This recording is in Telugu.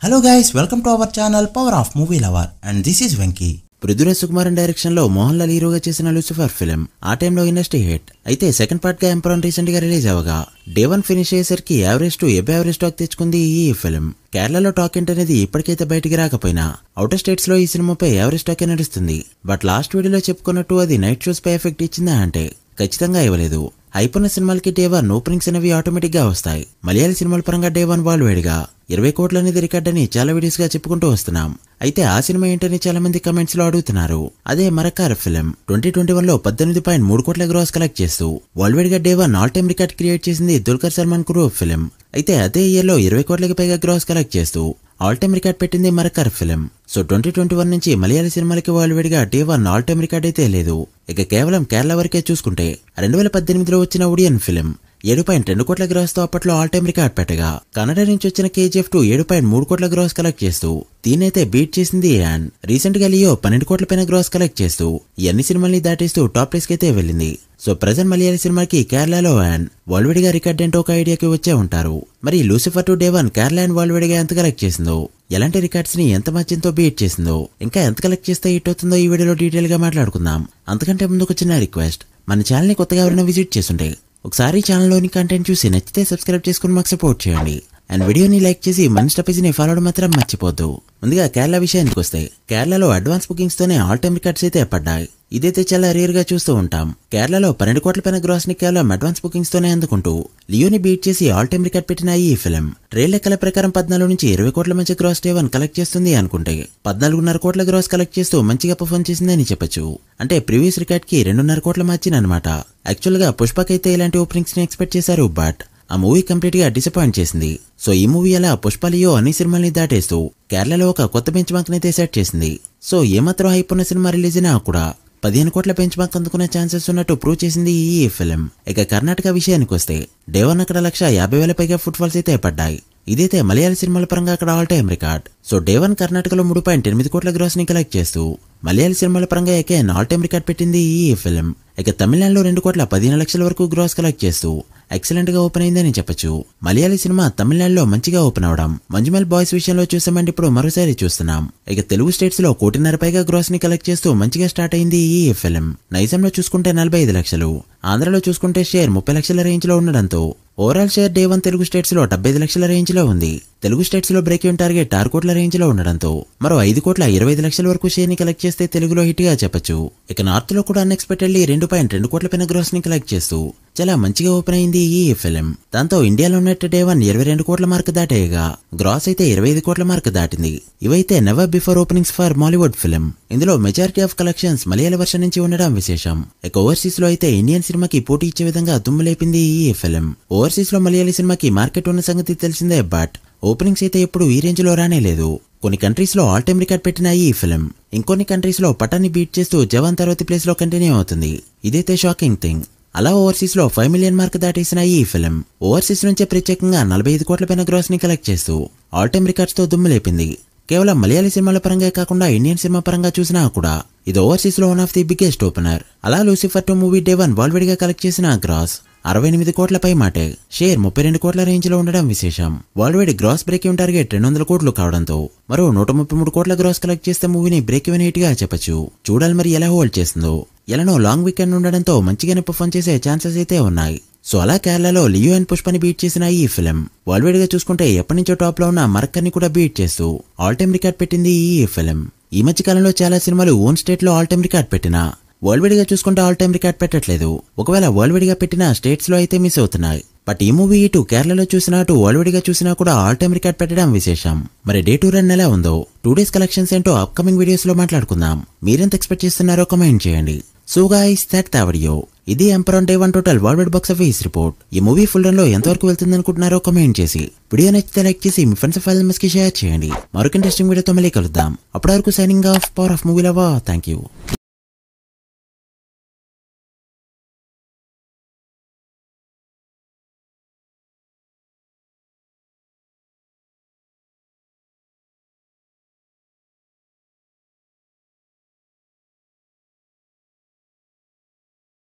Hello guys, welcome to our channel Power of Movie Lover and this is Venki. Prithviraj Sukumaran direction లో మోహన్ లాల్ హీరోగా చేసిన లూసిఫర్ ఫిల్మ్ ఆ టైంలో ఇండస్ట్రీ హిట్ అయితే సెకండ్ పార్ట్ గా ఎంపరర్ రీసెంట్ గా రిలీజ్ అవగా డే 1 ఫినిష్ అయ్యేసరికి యావరేజ్ టు ఎబ్ యావరేజ్ టాక్ తెచ్చుకుంది ఈ ఫిల్మ్. కేరళలో టాక్ ఏంటనేది ఇప్పటికైతే బయటికి రాకపోయినా అవుటర్ స్టేట్స్ లో ఈ సినిమాపై యావరేజ్ టాకే నడుస్తుంది. బట్ లాస్ట్ వీడియోలో చెప్పుకున్నట్టు అది నైట్ షోస్ పై ఎఫెక్ట్ ఇచ్చిందా అంటే ఖచ్చితంగా ఇవ్వలేదు. అయిపోయిన సినిమాలకి డే 1 ఓపెనింగ్స్ అనేవి ఆటోమేటిక్ గా వస్తాయి. మలయాళీ సినిమాల పరంగా డే 1 వరల్డ్ వైడ్ గా 20 కోట్ల అనేది రికార్డ్ అని చాలా వీడియోస్ గా చెప్పుకుంటూ వస్తున్నాం. అయితే ఆ సినిమా ఏంటని చాలా మంది కమెంట్స్ లో అడుగుతున్నారు. అదే మరకార్ ఫిల్మ్ 2021 లో 18.3 కోట్ల గ్రాస్ కలెక్ట్ చేస్తూ వరల్డ్ వైడ్ గా day 1 all time record create చేసింది దుల్కర్ సల్మాన్ కురు ఫిల్మ్. అయితే అదే ఇయర్ లో 20 కోట్లకి పైగా గ్రాస్ కలెక్ట్ చేస్తూ ఆల్ టైమ్ రికార్డ్ పెట్టింది మరకార్ ఫిల్మ్. సో 2021 నుంచి మలయాళీ సినిమాలకి వరల్డ్ వైడ్ గా డే 1 ఆల్ టైమ్ రికార్డ్ అయితే లేదు. ఇక కేవలం కేరళ వరకే చూసుకుంటే 2018లో వచ్చిన ఒడియన్ ఫిల్మ్ 7.2 కోట్ల గ్రాస్ తో అప్పట్లో ఆల్ టైమ్ రికార్డ్ పెట్టగా కన్నడ నుంచి వచ్చిన KGF 2 7.3 కోట్ల గ్రాస్ కలెక్ట్ చేస్తూ దీనైతే బీట్ చేసింది. అండ్ రీసెంట్ గా లియో 12 కోట్ల పైన గ్రాస్ కలెక్ట్ చేస్తూ ఈ అన్ని సినిమాల్ని దాటేస్తూ టాప్ ప్లేస్ కి అయితే వెళ్ళింది. సో ప్రెజెంట్ మలయాళీ సినిమాకి కేరళలో అండ్ వరల్డ్ వైడ్ గా రికార్డ్ ఏంటో ఒక ఐడియాకి వచ్చే ఉంటారు. మరి Lucifer to day 1 Kerala and world wide గా ఎంత కలెక్ట్ చేసిందో, ఎలాంటి రికార్డ్స్ ని ఎంత మార్జిన్ తో బీట్ చేసిందో, ఇంకా ఎంత కలెక్ట్ చేస్తే హిట్ అవుతుందో ఈ వీడియోలో డీటెయిల్ గా మాట్లాడుకుందాం. అంతకంటే ముందు ఒక చిన్న రిక్వెస్ట్, మన ఛానల్ ని కొత్తగా ఎవరైనా విజిట్ చేస్తుంటే ఒకసారి ఛానల్లోని కంటెంట్ చూసి నచ్చితే సబ్స్క్రైబ్ చేసుకుని మాకు సపోర్ట్ చేయండి. అండ్ వీడియోని లైక్ చేసి మన ఇన్స్టా పేజీని ఫాలో అవడం మాత్రం మర్చిపోద్దు. ముందుగా కేరళ విషయానికి వస్తే కేరళలో అడ్వాన్స్ బుకింగ్స్ తోనే ఆల్ టైమ్ రికార్డ్స్ అయితే పడ్డాయి. ఇదైతే చాలా రేర్ గా చూస్తూ ఉంటాం. కేరళలో 12 కోట్ల పైన గ్రాస్ ని కేవలం అడ్వాన్స్ బుకింగ్స్ తోనే అందుకుంటూ లియోని బీట్ చేసి ఆల్ టైమ్ రికార్డ్ పెట్టిన ఈ ఫిల్మ్ ట్రైల్ లెక్కల ప్రకారం 14 నుంచి 20 కోట్ల మధ్య గ్రాస్ డే 1 కలెక్ట్ చేస్తుంది అనుకుంటే 14.5 కోట్ల గ్రాస్ కలెక్ట్ చేస్తూ మంచిగా పర్ఫార్మ్ చేసిందని చెప్పొచ్చు. అంటే ప్రీవియస్ రికార్డ్ కి 2.5 కోట్ల మార్జిన్ అనమాట. యాక్చువల్ గా పుష్పకైతే ఇలాంటి ఓపెనింగ్స్ ని ఎక్స్పెక్ట్ చేశారు, బట్ ఆ మూవీ కంప్లీట్ గా డిసప్పాయింట్ చేసింది. సో ఈ మూవీ అలా పుష్ప లియో అన్ని సినిమాల్ని దాటేస్తూ కేరళలో ఒక కొత్త బెంచ్ మార్క్ అయితే సెట్ చేసింది. సో ఏమాత్రం హైప్ ఉన్న సినిమా రిలీజ్ అయినా కూడా 15 కోట్ల బెంచ్ మార్క్ అందుకునే ఛాన్సెస్ ఉన్నట్టు ప్రూవ్ చేసింది ఈ ఫిల్మ్. ఇక కర్ణాటక విషయానికి వస్తే డే 1 అక్కడ 150,000 పైగా ఫుట్ ఫాల్స్ అయితే పడ్డాయి. ఇదైతే మలయాళీ సినిమాల పరంగా అక్కడ all time record. So day 1 కర్ణాటకలో 3.8 కోట్ల గ్రాస్ ని కలెక్ట్ చేస్తూ మలయాళీ సినిమాల పరంగా అగైన్ ఆల్ టైమ్ రికార్డ్ పెట్టింది ఈ ఫిల్మ్. ఇక తమిళనాడులో 2.15 కోట్ల వరకు గ్రాస్ కలెక్ట్ చేస్తూ ఎక్సలెంట్ గా ఓపెన్ అయిందని చెప్పొచ్చు. మలయాళీ సినిమా తమిళనాడులో మంచిగా ఓపెన్ అవడం మంజుమల్ బాయ్స్ విషయంలో చూసామంటే ఇప్పుడు మరోసారి చూస్తున్నాం. ఇక తెలుగు స్టేట్స్ లో 1.5 కోటి పైగా గ్రాస్ ని కలెక్ట్ చేస్తూ మంచిగా స్టార్ట్ అయింది ఈ ఫిల్మ్. నైజంలో చూసుకుంటే 45 లక్షలు, ఆంధ్రలో చూసుకుంటే షేర్ 30 లక్షల రేంజ్ లో ఉండడంతో overall share day 1 Telugu states లో 75 లక్షల రేంజ్ లో ఉంది. తెలుగు స్టేట్స్ లో బ్రేక్ ఈవెన్ టార్గెట్ 6 కోట్ల రేంజ్ లో ఉండడంతో మరో 5.25 కోట్ల వరకు షేర్ ని కలెక్ట్ చేస్తే తెలుగులో హిట్ గా చెప్పొచ్చు. ఇక నార్త్ లో కూడా అన్ఎక్స్పెక్టెడ్లీ 2.2 కోట్ల పైన గ్రాస్ ని కలెక్ట్ చేస్తూ చాలా మంచిగా ఓపెన్ అయింది ఈ ఫిల్మ్. దాంతో ఇండియాలో ఉన్నట్టు డే 1 22 కోట్ల మార్క్ దాటేయగా గ్రాస్ అయితే 25 కోట్ల మార్క్ దాటింది. ఇవైతే never before openings for Mollywood film. ఇందులో మెజారిటీ ఆఫ్ కలెక్షన్స్ మలయాళ వర్షన్ నుంచి ఉండడం విశేషం. ఇక ఓవర్సీస్ లో అయితే ఇండియన్ సినిమాకి పోటీ ఇచ్చే విధంగా దుమ్ము లేపింది ఈ ఫిల్మ్. ఓవర్సీస్ లో మలయాళీ సినిమాకి మార్కెట్ ఉన్న సంగతి తెలిసిందే, బట్ ఓపెనింగ్స్ అయితే ఎప్పుడు ఈ రేంజ్ లో రానే లేదు. కొన్ని కంట్రీస్ లో ఆల్ టైమ్ రికార్డ్ పెట్టిన ఈ ఫిల్మ్ ఇంకొన్ని కంట్రీస్ లో పటాన్ని బీట్ చేస్తూ జవాన్ తర్వాతి ప్లేస్ లో కంటిన్యూ అవుతుంది. ఇదైతే షాకింగ్ థింగ్. అలా ఓవర్సీస్ లో 5 మిలియన్ మార్క్ దాటేసిన ఈ ఫిల్మ్ ఓవర్సీస్ నుంచే ప్రత్యేకంగా 45 కోట్ల పైన గ్రాస్ ని కలెక్ట్ చేస్తూ ఆల్ టైమ్ రికార్డ్స్ తో దుమ్ము లేపింది. కేవలం మలయాళీ సినిమాల పరంగా కాకుండా ఇండియన్ సినిమా పరంగా చూసినా కూడా ఇది ఓవర్సీస్ లో one of the biggest opener. అలా Lucifer 2 movie day 1 world wide గా కలెక్ట్ చేసిన గ్రాస్ 68 కోట్ల పై మాటే, షేర్ 32 కోట్ల రేంజ్ లో ఉండడం విశేషం. World wide gross break even target 200 కోట్లు కావడంతో మరో 133 కోట్ల గ్రాస్ కలెక్ట్ చేస్తే మూవీని బ్రేక్ ఈవెన్ హిట్ గా చెప్పొచ్చు. చూడాలి మరి ఎలా హోల్డ్ చేస్తుందో. ఎలానో లాంగ్ వీకెండ్ ఉండడంతో మంచిగానే పర్ఫార్మ్ చేసే ఛాన్సెస్ అయితే ఉన్నాయి. సో అలా కేరళలో లియో అండ్ పుష్పని బీట్ చేసిన ఈ ఫిల్మ్ వరల్డ్ వైడ్ గా చూసుకుంటే ఎప్పటి నుంచో టాప్ లో ఉన్న మరక్కర్ని కూడా బీట్ చేస్తూ ఆల్ టైమ్ రికార్డ్ పెట్టింది ఈ ఫిల్మ్. ఈ మధ్య కాలంలో చాలా సినిమాలు ఓన్ స్టేట్ లో ఆల్ టైమ్ రికార్డ్ పెట్టినా వరల్డ్ వైడ్ గా చూసుకుంటే ఆల్ టైమ్ రికార్డ్ పెట్టట్లేదు. ఒకవేళ వరల్డ్ వైడ్ గా పెట్టిన స్టేట్స్ లో అయితే మిస్ అవుతున్నాయి. బట్ ఈ మూవీ ఇటు కేరళలో చూసినా అటు వరల్డ్ వైడ్ గా చూసినా కూడా ఆల్ టైమ్ రికార్డ్ పెట్టడం విశేషం. మరి డే 2 రన్ ఎలా ఉందో 2 డేస్ కలెక్షన్స్ ఏంటో అప్కమింగ్ వీడియోస్ లో మాట్లాడుకుందాం. మీరెంత ఎక్స్పెక్ట్ చేస్తున్నారో కామెంట్ చేయండి. So guys that's the video. ఇది Empuraan day 1 total world wide box office report. ఈ మూవీ ఫుల్ రన్ లో ఎంతవరకు వెళ్తుంది అనుకుంటున్నారో కామెంట్ చేసి వీడియో నచ్చితే లైక్ చేసి మీ ఫ్రెండ్స్ ఫైల్స్ కి షేర్ చేయండి. మరొక ఇంట్రెస్టింగ్ వీడియోతో మళ్ళీ కలుద్దాం. అప్పటి వరకు signing off, power of movie lover. Thank you.